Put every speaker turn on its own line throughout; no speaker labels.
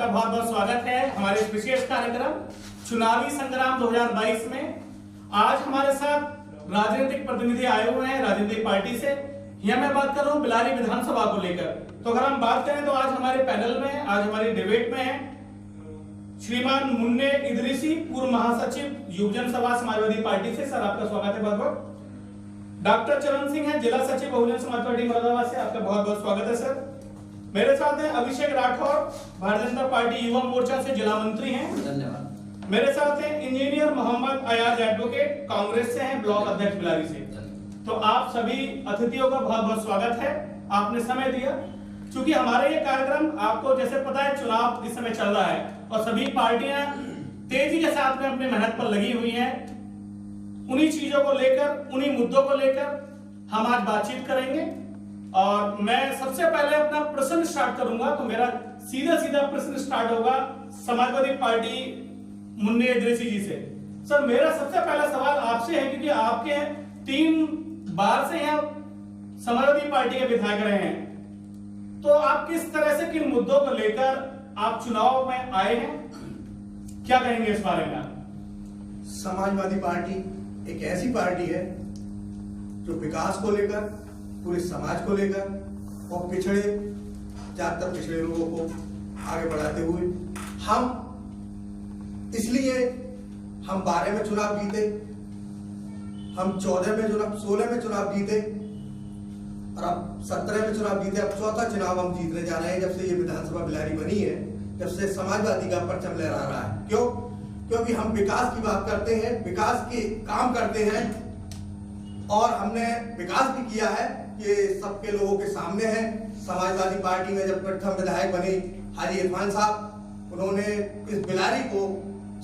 आपका बहुत बहुत स्वागत है हमारे इस विशेष कार्यक्रम चुनावी संग्राम 2022 में। आज हमारे साथ राजनीतिक प्रतिनिधि आए हुए हैं राजनीतिक पार्टी से। यह मैं बात कर रहा हूँ बिलारी विधानसभा को लेकर। तो अगर हम बात करें तो आज हमारे पैनल में, आज हमारी डिबेट में है श्रीमान मुन्ने इदरीसी, पूर्व महासचिव युवजन सभा समाजवादी पार्टी से। सर आपका स्वागत है बहुत बहुत। डॉक्टर चरण सिंह है, जिला सचिव बहुजन समाज पार्टी मुरादाबाद से, आपका बहुत बहुत स्वागत है सर। मेरे साथ हैं अभिषेक राठौर, भारतीय जनता पार्टी युवा मोर्चा से जिला मंत्री हैं।
धन्यवाद।
मेरे साथ हैं इंजीनियर मोहम्मद अयाज एडवोकेट, कांग्रेस से हैं, ब्लॉक अध्यक्ष बिलारी से। तो आप सभी अतिथियों का बहुत बहुत स्वागत है, आपने समय दिया। क्योंकि हमारा ये कार्यक्रम आपको जैसे पता है चुनाव इस समय चल रहा है और सभी पार्टियां तेजी के साथ में अपनी मेहनत पर लगी हुई हैं। उन्हीं चीजों को लेकर, उन्हीं मुद्दों को लेकर हम आज बातचीत करेंगे। और मैं सबसे पहले अपना प्रश्न स्टार्ट करूंगा, तो मेरा सीधा प्रश्न स्टार्ट होगा समाजवादी पार्टी मुन्ने इदरीसी जी से। सर मेरा सबसे पहला सवाल आपसे है, क्योंकि आपके 3 बार से यहाँ समाजवादी पार्टी के विधायक रहे हैं, तो आप किस तरह से किन मुद्दों को लेकर आप चुनाव में आए हैं, क्या कहेंगे इस बारे में?
समाजवादी पार्टी एक ऐसी पार्टी है जो विकास को लेकर, पूरे समाज को लेकर और पिछड़े, ज्यादातर पिछड़े लोगों को आगे बढ़ाते हुए हम 12 में चुनाव जीते, हम 14 में चुनाव, 16 में चुनाव जीते और अब 17 में चुनाव जीते। अब चौथा चुनाव हम जीतने जा रहे हैं जब से ये विधानसभा बिलारी बनी है, जब से समाजवादी का परचम लहरा रहा है। क्यों? क्योंकि हम विकास की बात करते हैं, विकास के काम करते हैं और हमने विकास भी किया है, ये सबके लोगों के सामने है। समाजवादी पार्टी में जब प्रथम विधायक बने हाजी इरफान साहब, उन्होंने इस बिलारी को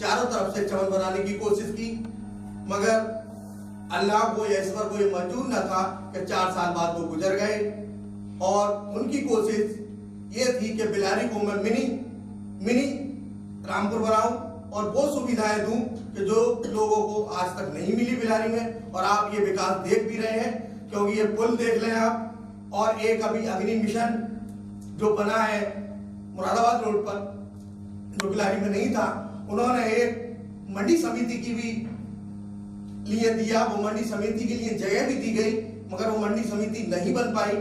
चारों तरफ से चमन बनाने की कोशिश की, मगर अल्लाह को या ईश्वर को ये मंजूर न था कि 4 साल बाद वो गुजर गए। और उनकी कोशिश ये थी कि बिलारी को मैं मिनी रामपुर बनाऊं और वो सुविधाएं दूं कि जो लोगों को आज तक नहीं मिली बिलारी में। और आप ये विकास देख भी रहे हैं, क्योंकि ये पुल देख लें आप, और एक अभी अग्नि मिशन जो बना है मुरादाबाद रोड पर, जो बिलारी में नहीं था, उन्होंने एक मंडी समिति की भी लिए दिया। वो मंडी समिति के लिए जगह भी दी गई, मगर वो मंडी समिति नहीं बन पाई।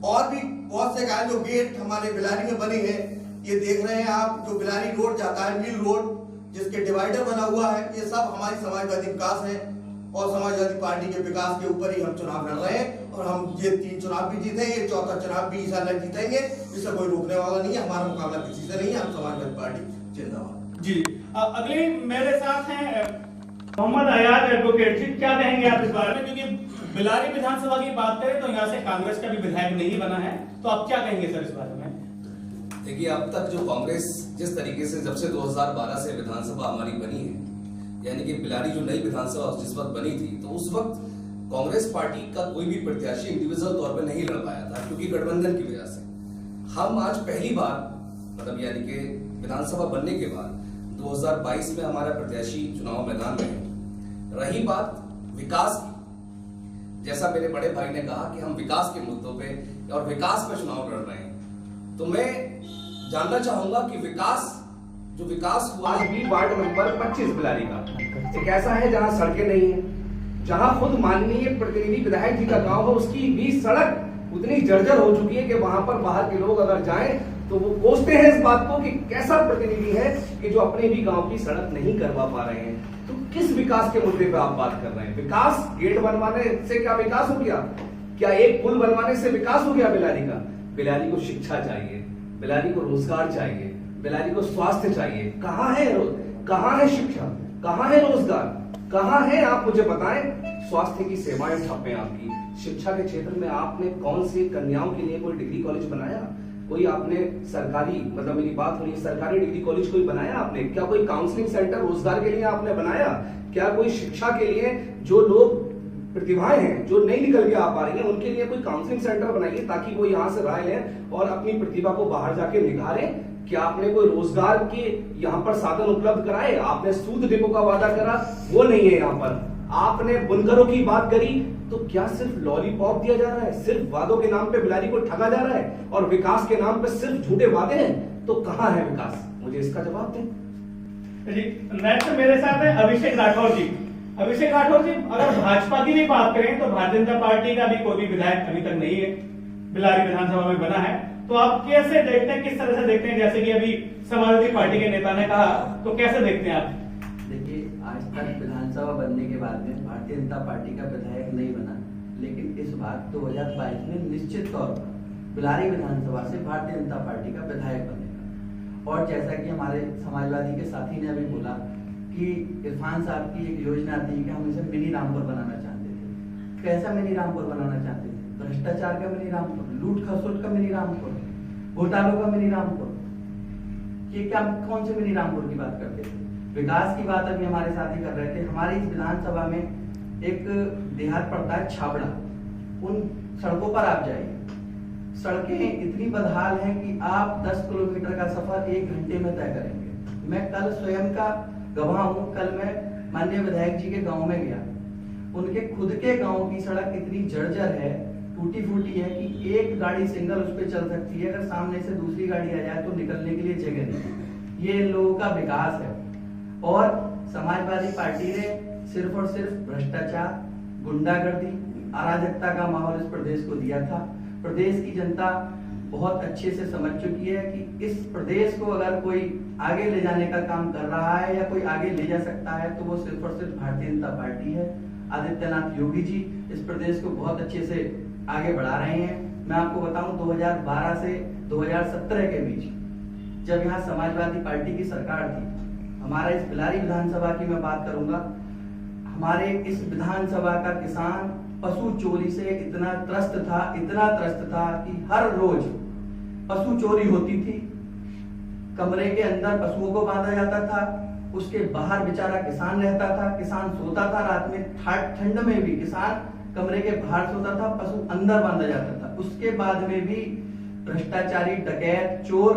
और भी बहुत से कार्य जो गेट हमारे बिलारी में बने हैं, ये देख रहे हैं आप, जो बिलारी रोड जाता है, मिल रोड, जिसके डिवाइडर बना हुआ है, ये सब हमारी समाजवादी विकास है और समाजवादी पार्टी के विकास के ऊपर ही हम चुनाव लड़ रहे हैं। और हम ये 3 चुनाव भी जीते, ये चौथा चुनाव भी इंशाल्लाह जीतेंगे, इससे कोई रोकने वाला नहीं है। हमारा मुकाबला किसी से नहीं है, हम समाजवादी पार्टी जिंदाबाद।
जी अगले मेरे साथ हैं मोहम्मद अयाज एडवोकेट जी, क्या कहेंगे आप इस बारे में? क्योंकि बिलारी विधानसभा की बात करें तो यहाँ से कांग्रेस का भी विधायक नहीं बना है, तो आप क्या कहेंगे सर इस बारे में?
देखिए, अब तक जो कांग्रेस जिस तरीके से जब से 2012 से विधानसभा हमारी बनी है, यानी कि बिलारी जो नई विधानसभा जिस वक्त बनी थी, तो उस वक्त कांग्रेस पार्टी का कोई भी प्रत्याशी इंडिविजुअल तौर पर नहीं लड़ पाया था, क्योंकि गठबंधन की वजह से। हम आज पहली बार, मतलब यानी कि विधानसभा बनने के बाद 2022 में हमारा प्रत्याशी चुनाव मैदान में है। रही बात विकास की, जैसा मेरे बड़े भाई ने कहा कि हम विकास के मुद्दों पे और विकास पे चुनाव लड़ रहे हैं, तो मैं जानना चाहूंगा कि विकास हुआ
भी वार्ड नंबर 25 बिलारी का एक ऐसा है जहां सड़कें नहीं है, जहां खुद माननीय प्रतिनिधि विधायक जी का गांव है, उसकी भी सड़क उतनी जर्जर हो चुकी है कि वहां पर बाहर के लोग अगर जाएं तो वो कोसते हैं इस बात को कि कैसा प्रतिनिधि है कि जो अपने भी गांव की सड़क नहीं करवा पा रहे हैं। तो किस विकास के मुद्दे पे आप बात कर रहे हैं? विकास गेट बनवाने से क्या विकास हो गया? क्या एक पुल बनवाने से विकास हो गया बिलारी का? बिलारी को शिक्षा चाहिए, बिलारी को रोजगार चाहिए, बिलारी को स्वास्थ्य चाहिए। कहाँ है शिक्षा, कहाँ है रोजगार, कहाँ है? आप मुझे बताएं। स्वास्थ्य की सेवाएं ठप हैं आपकी। शिक्षा के क्षेत्र में आपने कौन सी कन्याओं के लिए कोई डिग्री कॉलेज बनाया? कोई आपने सरकारी, मतलब मेरी बात हो रही है, सरकारी डिग्री कॉलेज कोई बनाया आपने? क्या कोई काउंसलिंग सेंटर रोजगार के लिए आपने बनाया? क्या कोई शिक्षा के लिए जो लोग प्रतिभाएं हैं जो नहीं निकल के आ पा रही हैं, उनके लिए कोई काउंसलिंग सेंटर बनाइए ताकि वो यहाँ से राय लें और अपनी प्रतिभा को बाहर जाके निखारें। क्या आपने कोई रोजगार के यहाँ पर साधन उपलब्ध कराए? आपने सूद डिपो का वादा करा, वो नहीं है यहाँ पर। आपने बुनकरों की बात करी, तो क्या सिर्फ लॉलीपॉप दिया जा रहा है, सिर्फ वादों के नाम पे बिलारी को ठगा जा रहा है और विकास के नाम पे सिर्फ झूठे वादे हैं? तो कहां है विकास? मुझे इसका जवाब दें।
जी, नेक्स्ट मेरे साथ है अभिषेक राठौर जी। अभिषेक राठौर जी, अगर भाजपा की भी बात करें तो भारतीय जनता पार्टी का भी कोई भी विधायक अभी तक नहीं है बिलारी विधानसभा में बना है, तो आप कैसे देखते हैं, किस तरह से देखते हैं? जैसे कि अभी समाजवादी पार्टी के नेता ने कहा, तो कैसे देखते हैं आप?
देखिए, आज तक विधानसभा बनने के बाद में भारतीय जनता पार्टी का विधायक नहीं बना, लेकिन इस बार 2022 में निश्चित तौर पर बिलारी विधानसभा से भारतीय जनता पार्टी का विधायक बनेगा। और जैसा कि हमारे समाजवादी के साथी ने अभी बोला कि इरफान साहब की एक योजना थी कि हम इसे मिनी रामपुर बनाना चाहते थे। कैसा मिनी रामपुर बनाना चाहते थे? भ्रष्टाचार का मिनी रामपुर, लूट खसोट का मिनी रामपुर, घोटालों का मिनी रामपुर। ये क्या, कौन से मिनी रामपुर की बात करते थे? विकास की बात अभी हमारे साथी कर रहे थे। हमारी इस विधानसभा में एक देहात पड़ता है छाबड़ा, उन सड़कों पर आप जाइए, सड़कें इतनी बदहाल हैं कि आप 10 किलोमीटर का सफर 1 घंटे में तय करेंगे। मैं कल स्वयं का गवाह हूं। कल मैं माननीय विधायक जी के गांव में गया, उनके खुद के गांव की सड़क इतनी जर्जर है, टूटी फूटी है कि एक गाड़ी सिंगल उस पर चल सकती है, अगर सामने से दूसरी गाड़ी आ जाए तो निकलने के लिए जगह नहीं। ये लोगों का विकास है। और समाजवादी पार्टी ने सिर्फ और सिर्फ भ्रष्टाचार, गुंडागर्दी, अराजकता का माहौल इस प्रदेश को दिया था। प्रदेश की जनता बहुत अच्छे से समझ चुकी है कि इस प्रदेश को अगर कोई आगे ले जाने का काम कर रहा है या कोई आगे ले जा सकता है तो वो सिर्फ और सिर्फ भारतीय जनता पार्टी है। आदित्यनाथ योगी जी इस प्रदेश को बहुत अच्छे से आगे बढ़ा रहे हैं। मैं आपको बताऊं, 2012 से 2017 के बीच जब यहाँ समाजवादी पार्टी की सरकार थी, हमारा इस बिलारी विधानसभा की मैं बात करूंगा, हमारे इस विधानसभा का किसान पशु चोरी से इतना त्रस्त था कि हर रोज पशु चोरी होती थी। कमरे के अंदर पशुओं को बांधा जाता था, उसके बाहर बेचारा किसान रहता था, किसान सोता था रात में, ठंड में भी किसान कमरे के बाहर सोता था, पशु अंदर बांधा जाता था। उसके बाद में भी भ्रष्टाचारी, डकैत, चोर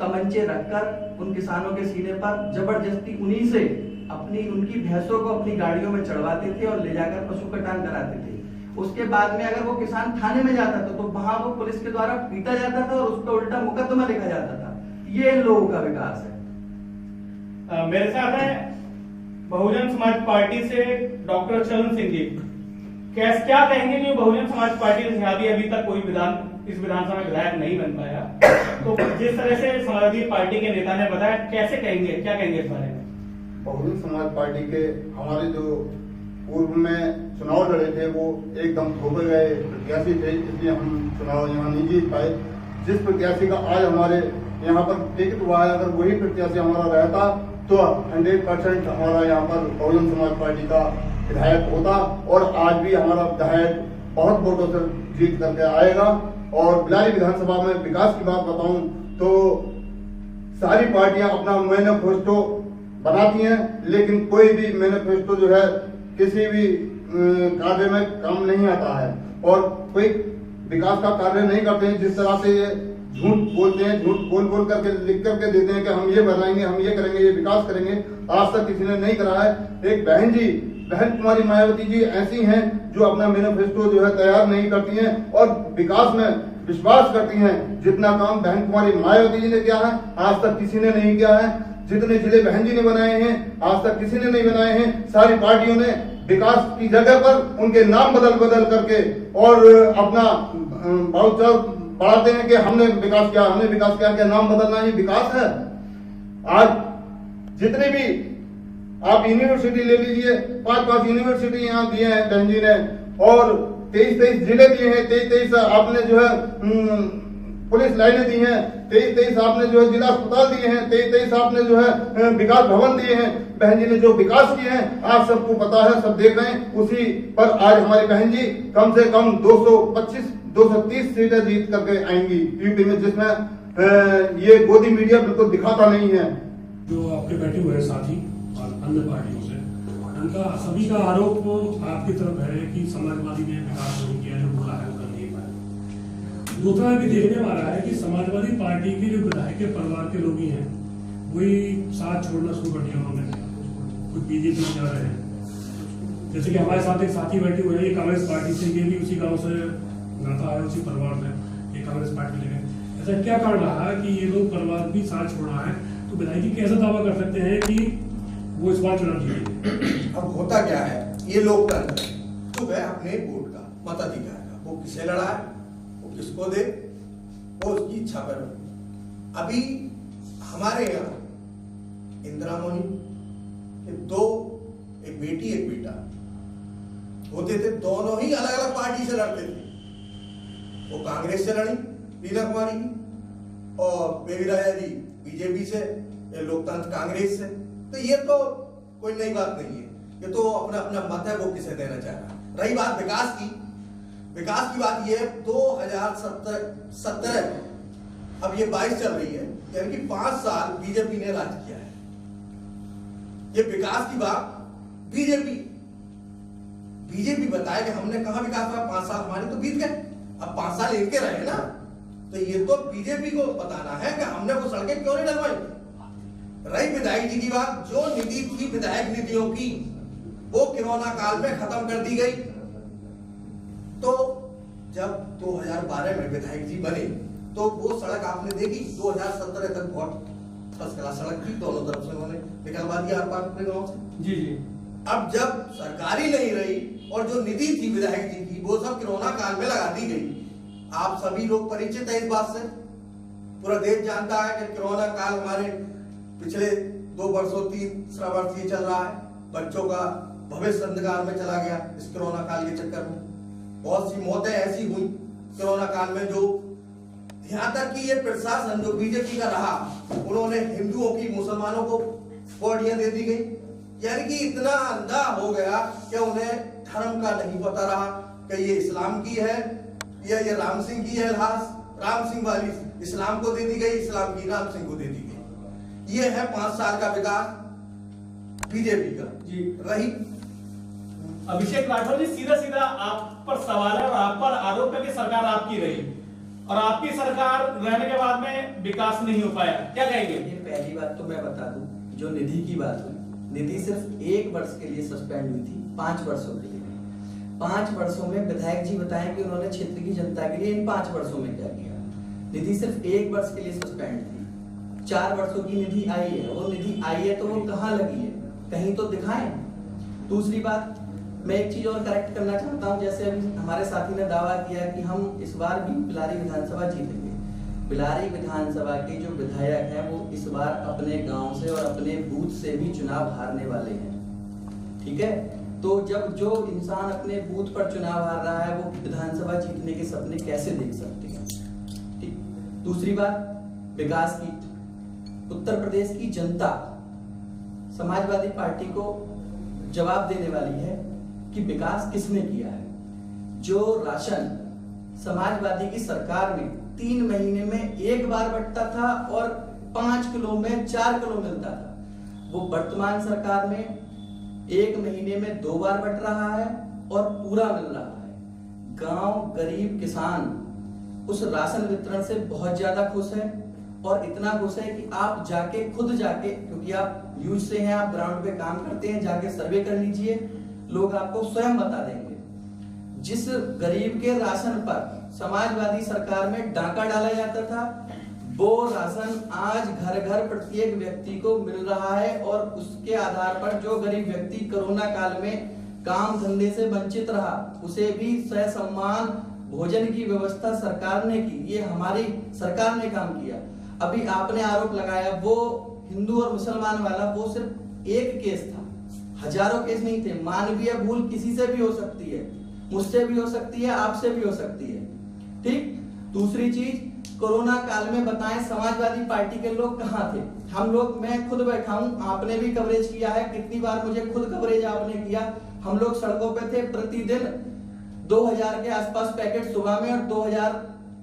तमंचे रखकर उन किसानों के सीने पर जबरदस्ती उन्हीं से उनकी भैंसों को अपनी गाड़ियों में चढ़वाते थे और ले जाकर पशु कटान कराते थे। उसके बाद में अगर वो किसान थाने में जाता था तो वहां वो पुलिस के द्वारा पीटा जाता था और उस पर उल्टा मुकदमा लिखा जाता था। ये लोगों का विकास है।
मेरे साथ है बहुजन समाज पार्टी से डॉक्टर चरण सिंह जी। क्या कहेंगे कि बहुजन समाज पार्टी से अभी तक कोई इस विधानसभा में विधायक नहीं बन पाया, तो जिस तरह से समाजवादी पार्टी के नेता ने बताया, कैसे कहेंगे, क्या कहेंगे इस बारे में?
बहुजन समाज पार्टी के हमारे जो पूर्व में चुनाव लड़े थे वो एकदम धोखे गए प्रत्याशी थे, इसलिए हम चुनाव यहाँ नहीं जीत पाए। जिस प्रत्याशी का आज हमारे यहाँ पर टिकट हुआ है, अगर वही प्रत्याशी हमारा रहता तो 100% हमारा यहाँ पर बहुजन समाज पार्टी का विधायक होता और आज भी हमारा विधायक बहुत वोटों से जीत करके आएगा। और बिलारी विधानसभा में विकास की बात बताऊं तो सारी पार्टियां अपना मैनिफेस्टो बनाती हैं, लेकिन कोई भी मैनिफेस्टो जो है किसी भी कार्य में काम नहीं आता है और कोई विकास का कार्य नहीं करते हैं। जिस तरह से ये झूठ बोलते हैं, झूठ बोल करके लिख करके देते हैं कि हम ये बनाएंगे, हम ये करेंगे, ये विकास करेंगे, आज तक किसी ने नहीं करा है। एक बहन कुमारी मायावती जी ऐसी हैं जो अपना मैनिफेस्टो जो है तैयार नहीं करती हैं और विकास में विश्वास करती हैं। जितना काम बहन कुमारी मायावती जी ने किया है आज तक किसी ने नहीं किया है। जितने जिले बहन जी ने बनाए हैं आज तक किसी ने नहीं बनाए हैं। सारी पार्टियों ने विकास की जगह पर उनके नाम बदल करके और अपना भावचार बढ़ाते हैं कि हमने विकास किया, क्या नाम बदलना ही विकास है? आज जितने भी आप यूनिवर्सिटी ले लीजिए, 5 यूनिवर्सिटी यहाँ दिए हैं बहन जी ने और 23 जिले दिए हैं, 23 आपने जो है पुलिस लाइनें दी हैं, 23 आपने जो है जिला अस्पताल दिए हैं, 23 आपने जो है विकास भवन दिए हैं। बहन जी ने जो विकास किए हैं आप सबको पता है, सब देख रहे हैं। उसी पर आज हमारी बहन जी कम से कम 230 सीटें जीत करके आएंगी यूपी में, जिसमें ये गोदी मीडिया बिल्कुल दिखाता नहीं है।
जो आपके बैठे हुए साथी और अन्य पार्टियों से, उनका सभी का आरोप आपकी तरफ है कि समाजवादी ने विकास नहीं किया, जो बोला है वो कर नहीं पाया। दूसरा भी देखने वाला है कि समाजवादी पार्टी के जो विधायक के परिवार के लोग ही हैं वही साथ छोड़ना शुरू कर दिया उन्होंने, कुछ बीजेपी में जा रहे हैं, जैसे कि हमारे साथ एक साथी बैठे हुए हैं, ये कांग्रेस पार्टी से, ये भी उसी गांव से नाता है, उसी परिवार से ये कांग्रेस पार्टी लेंगे। ऐसा क्या कारण रहा है कि ये लोग परिवार भी साथ छोड़ रहा है? तो विधायक जी कैसे दावा कर सकते हैं कि वो इस बार चुनाव जीतेंगे?
अब होता क्या है, ये लोकतंत्र तो है अपने वोट का मताधिकार का, वो किसे लड़ा है, वो किसको दे, वो उसकी इच्छा पर। अभी हमारे यहाँ इंदिरा मोनी के दो, एक बेटी एक बेटा होते थे, दोनों ही अलग अलग पार्टी से लड़ते थे। वो कांग्रेस से लड़ी रीना कुमारी और बेबी राजा जी बीजेपी से, लोकतंत्र कांग्रेस से। तो ये तो कोई नई बात नहीं है, ये तो अपना अपना मत है, वो किसे देना चाह रहा है। रही बात विकास की, विकास की बात ये है 2017 अब ये 22 चल रही है, यानी कि 5 साल बीजेपी ने राज किया है। ये विकास की बात बीजेपी बताए कि हमने कहा विकास हुआ, 5 साल हमारे तो बीत गए, अब 5 साल इनके रहे ना, तो ये तो बीजेपी को बताना है कि हमने वो सड़कें क्यों नहीं डलवाई। रही विधायक जी की बात, जो निधि थी विधायक निधियों की, वो कोरोना काल में खत्म कर दी गई। तो जब 2012 में विधायक जी बने तो वो सड़क आपने देखी, 2017 तक बहुत फर्स्ट क्लास सड़क थी, दोनों तरफ से उन्होंने निकलवा दिया अपने गांव से।
जी जी।
अब जब सरकारी नहीं रही और जो निधि थी विधायक जी की, वो सब कोरोना काल में लगा दी गई। आप सभी लोग परिचित है इस बात से, पूरा देश जानता है कि कोरोना काल हमारे पिछले 2 वर्षों 3 वर्ष ये चल रहा है, बच्चों का भविष्य अंधकार में चला गया इस कोरोना काल के चक्कर में। बहुत सी मौतें ऐसी हुई कोरोना काल में, जो यहाँ तक कि ये प्रशासन जो बीजेपी का रहा, उन्होंने हिंदुओं की मुसलमानों को बॉडियां दे दी गई, यानी कि इतना अंधा हो गया कि उन्हें धर्म का नहीं पता रहा कि ये इस्लाम की है या ये राम सिंह की है लाश, राम सिंह वाली इस्लाम को दे दी गई, इस्लाम की राम सिंह को दे दी गई। ये है 5 साल का विकास बीजेपी का।
जी।
रही
अभिषेक राठौर जी, सीधा सीधा आप पर सवाल है और आप पर आरोप है कि सरकार आपकी रही और आपकी सरकार रहने के बाद में विकास नहीं हो पाया, क्या कहेंगे?
ये पहली बात तो मैं बता दूं, जो निधि की बात हुई, निधि सिर्फ 1 वर्ष के लिए सस्पेंड हुई थी, 5 वर्षों के लिए। 5 वर्षों में विधायक जी बताएं कि उन्होंने क्षेत्र की जनता के लिए इन 5 वर्षों में क्या किया। निधि सिर्फ 1 वर्ष के लिए सस्पेंड थी, 4 वर्षों की निधि आई है। वो निधि आई है तो वो कहाँ लगी है, कहीं तो दिखाएं। दूसरी बात, मैं एक चीज और करेक्ट करना चाहता हूं, जैसे अभी हमारे साथी ने दावा किया कि हम इस बार भी बिलारी विधानसभा जीतेंगे। बिलारी विधानसभा के जो विधायक हैं वो इस बार अपने गांव से और अपने बूथ से भी चुनाव हारने वाले हैं, ठीक है। तो जब जो इंसान अपने बूथ पर चुनाव हार रहा है, वो विधानसभा जीतने के सपने कैसे देख सकते हैं, ठीक। दूसरी बात, विकास की, उत्तर प्रदेश की जनता समाजवादी पार्टी को जवाब देने वाली है कि विकास किसने किया है। जो राशन समाजवादी की सरकार में 3 महीने में 1 बार बंटता था और 5 किलो में 4 किलो मिलता था, वो वर्तमान सरकार में 1 महीने में 2 बार बंट रहा है और पूरा मिल रहा है। गांव गरीब किसान उस राशन वितरण से बहुत ज्यादा खुश है, और इतना खुश है कि आप जाके खुद जाके, क्योंकि आप न्यूज से हैं, आप ग्राउंड पे काम करते हैं, जाके सर्वे कर लीजिए, लोग आपको स्वयं बता देंगे। जिस गरीब के राशन पर समाजवादी सरकार में डाका डाला जाता था, वो राशन आज घर घर प्रत्येक व्यक्ति को मिल रहा है, और उसके आधार पर जो गरीब व्यक्ति कोरोना काल में काम धंधे से वंचित रहा, उसे भी ससम्मान भोजन की व्यवस्था सरकार ने की। ये हमारी सरकार ने काम किया। अभी आपने आरोप लगाया वो हिंदू और मुसलमान वाला, वो सिर्फ एक केस था, हजारों केस नहीं थे। मानवीय भूल किसी से भी हो सकती है, मुझसे भी हो सकती है, आपसे भी हो सकती है, ठीक। दूसरी चीज, कोरोना काल में बताएं समाजवादी पार्टी के लोग कहां थे। हम लोग, मैं खुद बैठा हूं, आपने भी कवरेज किया है, कितनी बार मुझे खुद कवरेज आपने किया। हम लोग सड़कों पे थे, प्रतिदिन 2000 के आसपास पैकेट सुबह में और 2000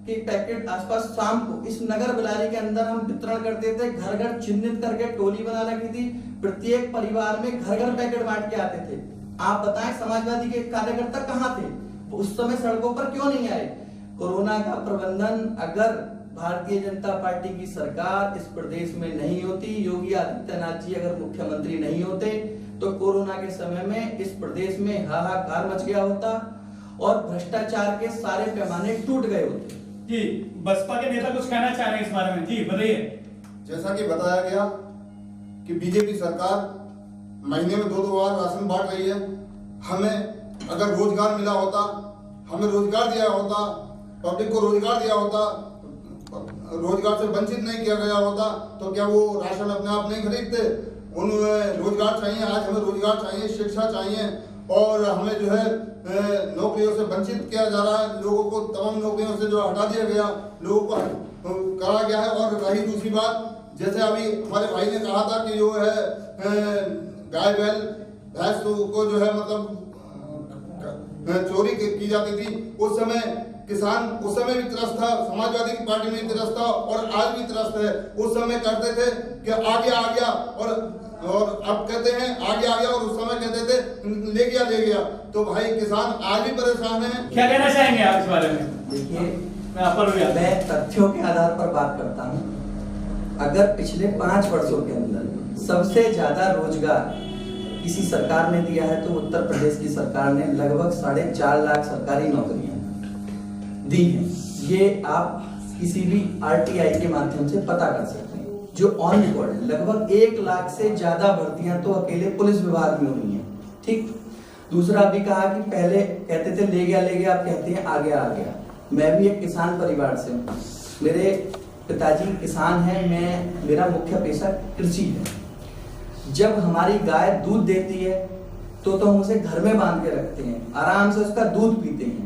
के पैकेट आसपास शाम को इस नगर बिलारी के अंदर हम वितरण करते थे। घर घर चिन्हित करके टोली बना रखी थी, प्रत्येक परिवार में घर घर पैकेट बांट के आते थे। आप बताएं समाजवादी के कार्यकर्ता कहां थे, वो उस समय सड़कों पर क्यों नहीं आए। कोरोना का प्रबंधन अगर भारतीय जनता पार्टी की सरकार इस प्रदेश में नहीं होती, योगी आदित्यनाथ जी अगर मुख्यमंत्री नहीं होते, तो कोरोना के समय में इस प्रदेश में हाहाकार मच गया होता और भ्रष्टाचार के सारे पैमाने टूट गए होते।
जी, बसपा के नेता कुछ कहना चाह रहे हैं इस बारे में, जी बताइए।
जैसा कि बताया गया कि बीजेपी सरकार महीने में 2-2 बार राशन बांट रही है। हमें अगर रोजगार मिला होता, हमें रोजगार दिया होता, पब्लिक को रोजगार दिया होता, रोजगार से वंचित नहीं किया गया होता, तो क्या वो राशन अपने आप नहीं खरीदते? उन्हें रोजगार चाहिए, आज हमें रोजगार चाहिए, शिक्षा चाहिए, और हमें जो है नौकरियों से वंचित किया जा रहा है। लोगों को तमाम नौकरियों से जो हटा दिया गया, लोगों को करा गया है। और रही दूसरी बात, जैसे अभी हमारे भाई ने कहा था कि जो है गाय बैल भैंस को जो है मतलब चोरी की जाती थी, उस समय किसान उस समय भी त्रस्त था, समाजवादी की पार्टी में भी त्रस्त था और आज भी त्रस्त है। उस समय करते थे कि आ गया और अब कहते हैं आ गया और उस समय कहते थे ले गया। तो भाई किसान आज भी परेशान है।
क्या कहना चाहेंगे आप इस बारे में?
देखिए, मैं तथ्यों के आधार पर बात करता हूँ। अगर पिछले 5 वर्षों के अंदर सबसे ज्यादा रोजगार किसी सरकार ने दिया है तो उत्तर प्रदेश की सरकार ने लगभग 4.5 लाख सरकारी नौकरियां दी हैं। ये आप किसी भी RTI के माध्यम से पता कर सकते हैं, जो ऑन रिकॉर्ड है। लगभग 1 लाख से ज्यादा भर्तियां तो अकेले पुलिस विभाग में हुई हैं। ठीक। दूसरा, अभी कहा कि पहले कहते थे ले गया, आप कहते हैं आ गया। मैं भी एक किसान परिवार से हूँ, मेरे पिताजी किसान हैं, मेरा मुख्य पेशा कृषि है। जब हमारी गाय दूध देती है तो हम उसे घर में बांध के रखते हैं, आराम से उसका दूध पीते हैं।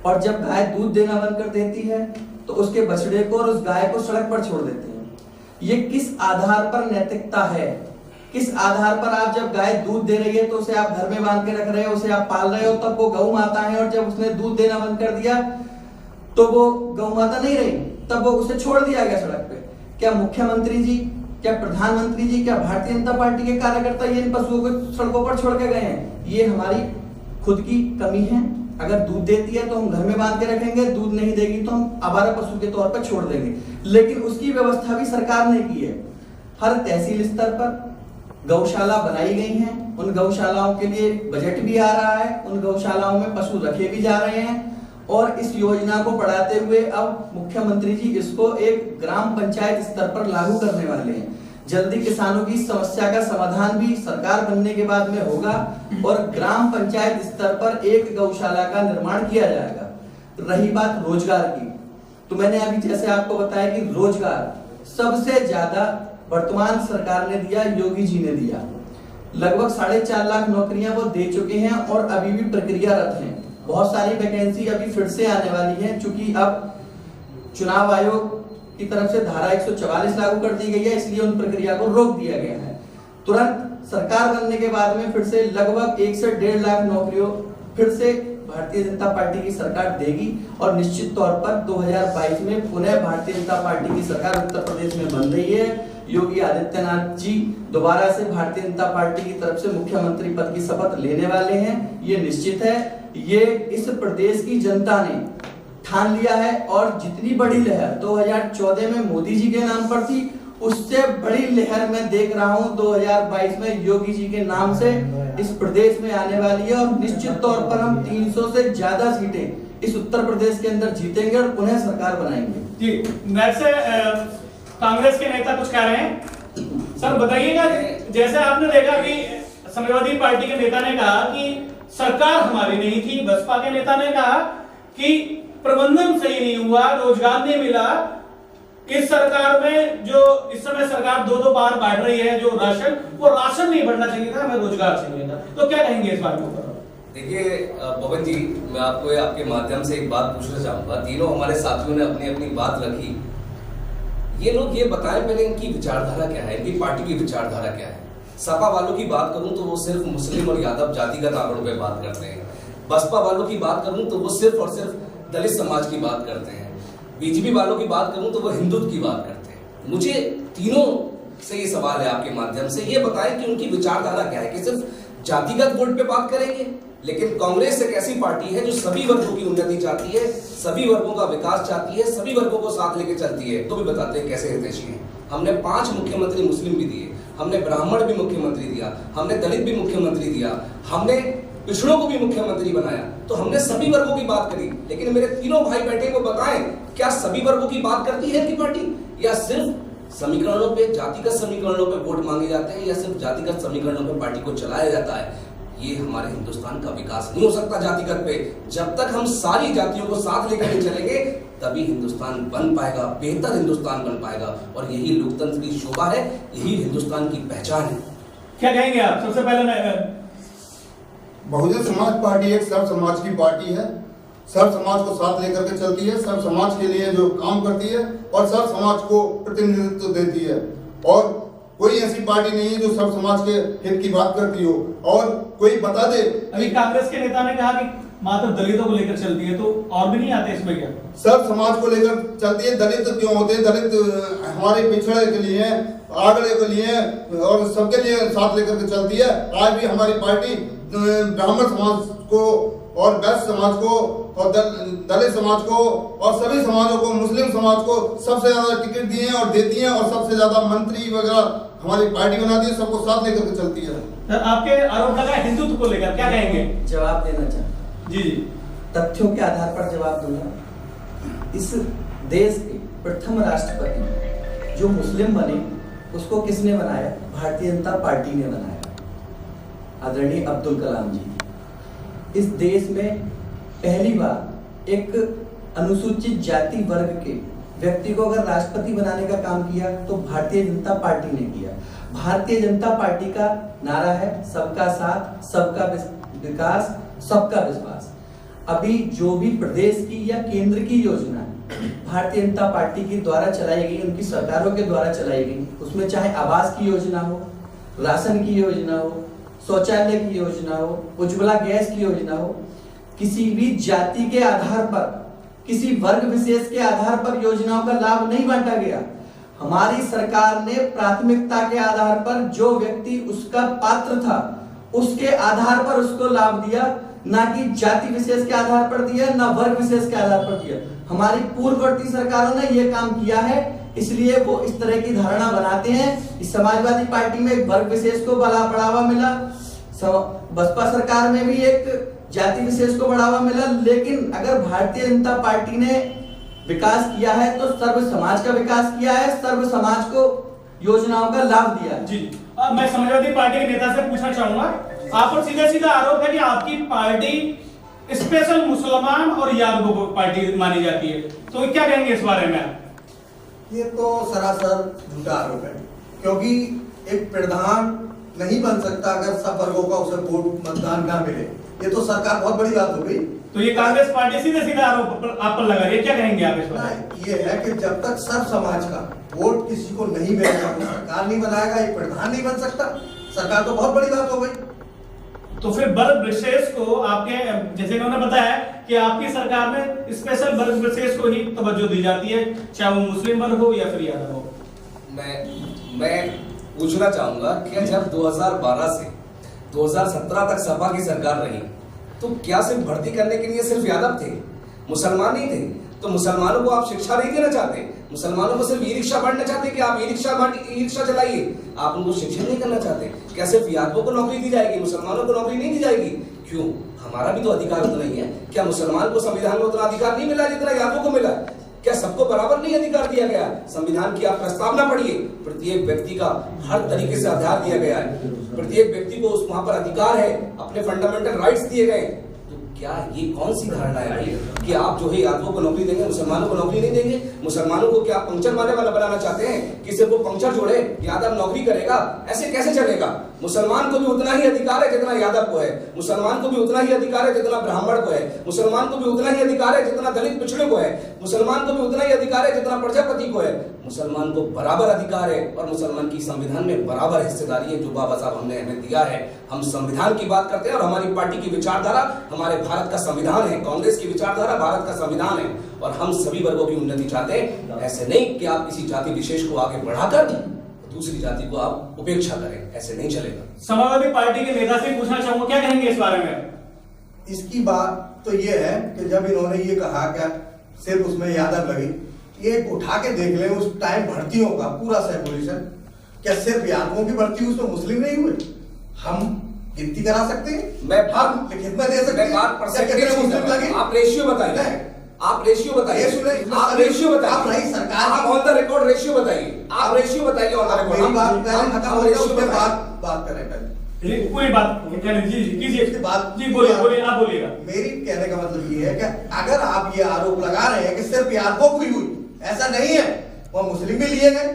और जब गाय दूध देना बंद कर देती है तो उसके बछड़े को और उस गाय को सड़क पर छोड़ देते हैं। ये किस आधार पर नैतिकता है? किस आधार पर आप जब गाय दूध दे रही है तो उसे आप घर में बांध के रख रहे हो, उसे आप पाल रहे हो, तब वो गौ माता है, और जब उसने दूध देना बंद कर दिया तो वो गौ माता नहीं रही, तब वो उसे छोड़ दिया गया सड़क पे। क्या मुख्यमंत्री जी, क्या प्रधानमंत्री जी, क्या भारतीय जनता पार्टी के कार्यकर्ता ये इन पशुओं को सड़कों पर छोड़ के गए हैं? ये हमारी खुद की कमी है। अगर दूध देती है तो हम घर में बांध के रखेंगे, दूध नहीं देगी तो हम आवारा पशु के तौर पर छोड़ देंगे। लेकिन उसकी व्यवस्था भी सरकार ने की है। हर तहसील स्तर पर गौशाला बनाई गई हैं, उन गौशालाओं के लिए बजट भी आ रहा है, उन गौशालाओं में पशु रखे भी जा रहे हैं। और इस योजना को बढ़ाते हुए अब मुख्यमंत्री जी इसको एक ग्राम पंचायत स्तर पर लागू करने वाले हैं। जल्दी किसानों की समस्या का समाधान भी सरकार बनने के बाद में होगा और ग्राम पंचायत स्तर पर एक गौशाला का निर्माण किया जाएगा। रही बात रोजगार की, तो मैंने अभी जैसे आपको बताया कि रोजगार सबसे ज्यादा वर्तमान सरकार ने दिया, योगी जी ने दिया। लगभग 4.5 लाख नौकरियां वो दे चुके हैं और अभी भी प्रक्रियारत हैं। बहुत सारी वैकेंसी अभी फिर से आने वाली है, चूंकि अब चुनाव आयोग की तरफ से धारा 144 लागू कर दी गई है, इसलिए उन प्रक्रिया को रोक दिया गया है। तुरंत सरकार बनने के बाद में फिर से लगभग 1 से 1.5 लाख नौकरियों फिर से भारतीय जनता पार्टी की सरकार देगी और निश्चित तौर पर 2022 में पुनः भारतीय जनता पार्टी की सरकार उत्तर प्रदेश में बन रही है। योगी आदित्यनाथ जी दोबारा से भारतीय जनता पार्टी की तरफ से मुख्यमंत्री पद की शपथ लेने वाले हैं, ये निश्चित है। ये इस प्रदेश की जनता ने ठान लिया है और जितनी बड़ी लहर 2014 में मोदी जी के नाम पर थी, उससे बड़ी लहर मैं देख रहा हूं 2022 में योगी जी के नाम से इस प्रदेश में आने वाली है। और निश्चित तौर पर हम 300 से ज्यादा सीटें इस उत्तर प्रदेश के अंदर जीतेंगे और पुनः सरकार बनाएंगे।
जी, वैसे कांग्रेस के नेता कुछ कह रहे हैं, सर बताइएगा। जैसे आपने देखा कि समाजवादी पार्टी के नेता ने कहा कि सरकार हमारी नहीं थी, बसपा के नेता ने कहा कि प्रबंधन सही नहीं हुआ, रोजगार नहीं मिला। इस सरकार में जो इस समय सरकार 2-2 बार बांट रही है जो राशन, वो राशन नहीं बढ़ना चाहिए था, हमें रोजगार चाहिए था। तो क्या कहेंगे इस बारे में?
देखिए पवन जी, मैं आपको आपके माध्यम से एक बात पूछना चाहूंगा। तीनों हमारे साथियों ने अपनी अपनी बात रखी। ये लोग ये बताएं पहले इनकी विचारधारा क्या है, इनकी पार्टी की विचारधारा क्या है। सपा वालों की बात करूं तो वो सिर्फ मुस्लिम और यादव जातिगत आंकड़ों पे बात करते हैं। बसपा वालों की बात करूं तो वो सिर्फ और सिर्फ दलित समाज की बात करते हैं। बीजेपी वालों की बात करूं तो वो हिंदुत्व की बात करते हैं। मुझे तीनों से ये सवाल है आपके माध्यम से, ये बताएं कि उनकी विचारधारा क्या है। कि सिर्फ जातिगत वोट पे बात करेंगे, लेकिन कांग्रेस एक ऐसी पार्टी है जो सभी वर्गों की उन्नति चाहती है, सभी वर्गों का विकास चाहती है, सभी वर्गों को साथ लेके चलती है। तो भी बताते हैं कैसे हितैषी है। हमने 5 मुख्यमंत्री मुस्लिम भी दिए, हमने ब्राह्मण भी मुख्यमंत्री दिया, हमने दलित भी मुख्यमंत्री दिया, हमने पिछड़ों को भी मुख्यमंत्री बनाया, तो हमने सभी वर्गों की बात करी। लेकिन मेरे तीनों भाई बैठे को बताएं, क्या सभी वर्गों की बात करती है कि पार्टी, या सिर्फ समीकरणों पे, जातिगत समीकरणों पे वोट मांगे जाते हैं, या सिर्फ जातिगत समीकरणों पे पार्टी को चलाया जाता है? ये हमारे हिंदुस्तान का विकास नहीं हो सकता जातिगत पे। जब तक हम सारी जातियों को साथ लेकर नहीं चलेंगे तभी हिंदुस्तान बन पाएगा, बेहतर हिंदुस्तान बन पाएगा। और यही लोकतंत्र की शोभा है, यही हिंदुस्तान की पहचान है।
क्या कहेंगे आप? सबसे पहले
बहुजन समाज पार्टी एक सर्व समाज की पार्टी है, सर्व समाज को साथ लेकर के चलती है, सर्व समाज के लिए जो काम करती है और सर्व समाज को प्रतिनिधित्व देती है। और कोई ऐसी पार्टी नहीं है जो सर्व समाज के हित की बात करती हो। और कोई बता दे,
अभी कांग्रेस के नेता ने कहा कि मात्र दलितों को लेकर चलती है, तो और भी नहीं आते इसमें क्या?
सर्व समाज को लेकर चलती है। दलित क्यों होते हैं? दलित हमारे पिछड़े के लिए, आगड़े के लिए और सबके लिए साथ लेकर के चलती है। आज भी हमारी पार्टी ब्राह्मण समाज को और वैश्य समाज को और दलित समाज को और सभी समाजों को, मुस्लिम समाज को सबसे ज्यादा टिकट दिए हैं और देती है, और सबसे ज्यादा मंत्री वगैरह हमारी पार्टी बनाती है, सबको साथ लेकर के चलती है।
सर, आपके आरोप लगा हिंदुत्व को लेकर, क्या कहेंगे?
जवाब देना चाहता
जी जी,
तथ्यों के आधार पर जवाब दूंगा। इस देश के प्रथम राष्ट्रपति जो मुस्लिम बने, उसको किसने बनाया? भारतीय जनता पार्टी ने बनाया, आदरणीय अब्दुल कलाम जी। इस देश में पहली बार एक अनुसूचित जाति वर्ग के व्यक्ति को अगर राष्ट्रपति बनाने का काम किया तो भारतीय जनता पार्टी ने किया। भारतीय जनता पार्टी का नारा है सबका साथ, सबका विकास, सबका विश्वास। अभी जो भी प्रदेश की या केंद्र की योजना भारतीय जनता पार्टी के द्वारा चलाई गई, उनकी सरकारों के द्वारा चलाई गई, उसमें चाहे आवास की योजना हो, राशन की योजना हो, शौचालय की योजना हो, उज्ज्वला गैस की योजना हो, किसी भी जाति के आधार पर, किसी वर्ग विशेष के आधार पर योजनाओं का लाभ नहीं बांटा गया। हमारी सरकार ने प्राथमिकता के आधार पर जो व्यक्ति उसका पात्र था उसके आधार पर उसको लाभ दिया, ना कि जाति विशेष के आधार पर दिया, ना वर्ग विशेष के आधार पर दिया। हमारी पूर्ववर्ती सरकारों ने यह काम किया है, इसलिए वो इस तरह की धारणा बनाते हैं कि समाजवादी पार्टी में एक वर्ग विशेष को बढ़ावा मिला, बसपा सरकार में भी एक जाति विशेष को बढ़ावा मिला। लेकिन अगर भारतीय जनता पार्टी ने विकास किया है तो सर्व समाज का विकास किया है, सर्व समाज को योजनाओं का लाभ दिया है।
जी, अब मैं समाजवादी पार्टी के नेता से पूछना चाहूंगा, आप पर सीधा सीधा आरोप है कि आपकी पार्टी स्पेशल मुसलमान और यादवों को पार्टी मानी जाती है, तो क्या कहेंगे इस बारे में?
ये तो सरासर झूठा आरोप है, क्योंकि एक प्रधान नहीं बन सकता अगर सब वर्गों का उसे वोट मतदान ना मिले। ये तो सरकार बहुत बड़ी बात हो गई।
तो ये कांग्रेस पार्टी सीधे सीधा आरोप आप पर लगा रही है, क्या कहेंगे आप इस बारे में?
ये है कि जब तक सब समाज का वोट किसी को नहीं मिलेगा तो सरकार नहीं बनाएगा, एक प्रधान नहीं बन सकता। सरकार तो बहुत बड़ी बात हो गई।
तो फिर वर्ग विशेष को आपके, जैसे उन्होंने बताया कि आपकी सरकार में स्पेशल वर्ग विशेष को ही तवज्जो दी जाती है, चाहे वो मुस्लिम वर्ग हो या फिर यादव हो।
मैं पूछना चाहूंगा कि जब 2012 से 2017 तक सपा की सरकार रही तो क्या सिर्फ भर्ती करने के लिए सिर्फ यादव थे, मुसलमान नहीं थे? तो मुसलमानों को आप शिक्षा नहीं देना चाहते, मुसलमानों को सिर्फ ई रिक्शा बांटना चाहते कि आप ई रिक्शा चलाइए, आप उनको शिक्षण नहीं करना चाहते? क्या सिर्फ यादवों को नौकरी दी जाएगी, मुसलमानों को नौकरी नहीं दी जाएगी? क्यों? हमारा भी तो अधिकार उतना ही है। क्या मुसलमान को संविधान में उतना अधिकार नहीं मिला जितना यादवों को मिला? क्या सबको बराबर नहीं अधिकार दिया गया? संविधान की आप प्रस्तावना पढ़िए, प्रत्येक व्यक्ति का हर तरीके से आधार दिया गया है, प्रत्येक व्यक्ति को उस वहां पर अधिकार है, अपने फंडामेंटल राइट्स दिए गए। तो क्या ये कौन सी धारणा है भाई कि आप जो है यादवों को नौकरी देंगे, मुसलमानों को नौकरी नहीं देंगे? मुसलमानों को क्या पंक्चर मारने वाला बनाना चाहते हैं कि सिर्फ वो पंक्चर जोड़े, यादव नौकरी करेगा? ऐसे कैसे चलेगा? मुसलमान को भी उतना ही अधिकार है जितना यादव को है, मुसलमान को भी उतना ही अधिकार है जितना ब्राह्मण को है, मुसलमान को भी उतना ही अधिकार है जितना दलित पिछड़े को है, मुसलमान को भी उतना ही अधिकार है जितना प्रजापति को है। मुसलमान को बराबर अधिकार है और मुसलमान की संविधान में बराबर हिस्सेदारी है जो बाबा साहब हमने हमें दिया है। हम संविधान की बात करते हैं और हमारी पार्टी की विचारधारा हमारे भारत का संविधान है, कांग्रेस की विचारधारा भारत का संविधान है और हम सभी वर्गों की उन्नति चाहते हैं। ऐसे नहीं कि आप किसी जाति विशेष को आगे बढ़ाकर दूसरी जाति को आप उपेक्षा करें, ऐसे नहीं चलेगा।
समाजवादी पार्टी के नेता से पूछना चाहूंगा, क्या कहेंगे इस बारे में?
इसकी बात तो ये है कि जब इन्होंने ये कहा क्या सिर्फ उसमें यादव लगी, ये उठा के देख लें उस टाइम भर्तियों का पूरा सेपरेशन, क्या सिर्फ यादवों की भर्ती हुई, उसमें मुस्लिम नहीं हुए? हम गिनती करा सकते हैं,
मैं
हम लिखित में दे सकते हैं।
बात
क्या कितने मुस्लिम लगे?
आप रेशियो बताइए, आप रेशियो बताइए, आप रेशियो बताइए,
आप रही सरकार
आप ऑन द रिकॉर्ड रेशियो बताइए, आप रेशियो बताइए ऑन द रिकॉर्ड।
मेरी बात पहले खत्म हो जाए, उसके बाद बात करें पहले।
कोई बात जी कीजिए, जी बोलिए बोलिए, आप बोलिएगा।
मेरी कहने का मतलब ये है कि अगर आप ये आरोप लगा रहे हैं कि सिर्फ यादवों की हुई, ऐसा नहीं है, वो मुस्लिम भी लिए गए,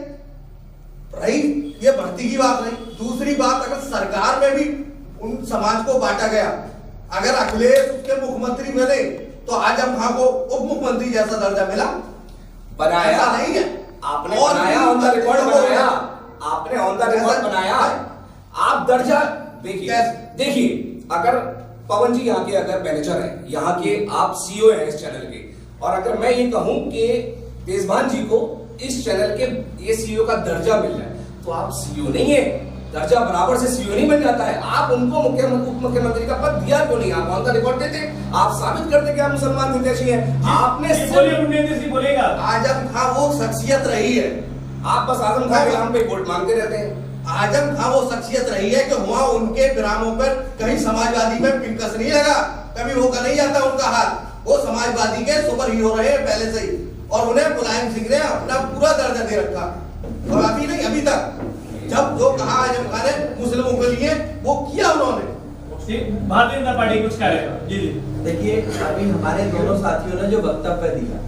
रही ये भर्ती की बात नहीं। दूसरी बात, अगर सरकार में भी उन समाज को बांटा गया, अगर अखिलेश उसके मुख्यमंत्री बने तो आजम खां को उप मुख्यमंत्री जैसा दर्जा मिला,
बनाया
ऐसा नहीं है।
आपने, बनाया ऑन द रिकॉर्ड बनाया, आपने ऑन द रिकॉर्ड बनाया। आप दर्जा देखिए, अगर पवन जी यहाँ के अगर मैनेजर हैं, यहाँ के आप सीईओ हैं इस चैनल के, और अगर मैं ये कहूं कि तेजभान जी को इस चैनल के ये सीईओ का दर्जा मिल रहा है, तो आप सीईओ नहीं है, दर्जा बराबर से सीईओ नहीं बन जाता है। आप उनको उप मुख्यमंत्री का पद दिया क्यों नहीं? आप ऑन द रिकॉर्ड देते, आप साबित करते कि आप मुसलमान हितैषी हैं। आपने
बोलेगा
आजम खां वो शख्सियत रही है,
आप बस आजम खां के नाम पे वोट मांगते रहते हैं।
आजम खां वो शख्सियत रही है कि वहां उनके ग्रामों पर कहीं समाजवादी में पिंकस नहीं लगा, कभी होकर नहीं जाता उनका हाल। वो समाजवादी के सुपर हीरो रहे हैं पहले से ही, और उन्हें मुलायम सिंह ने अपना पूरा दर्जा दे रखा, और अभी नहीं, अभी तक जब जो कहा आजम खान ने मुस्लिमों के लिए वो किया उन्होंने।
भारतीय जनता पार्टी कुछ करेगा जी जी।
देखिए, अभी हमारे दोनों साथियों ने जो वक्तव्य दिया,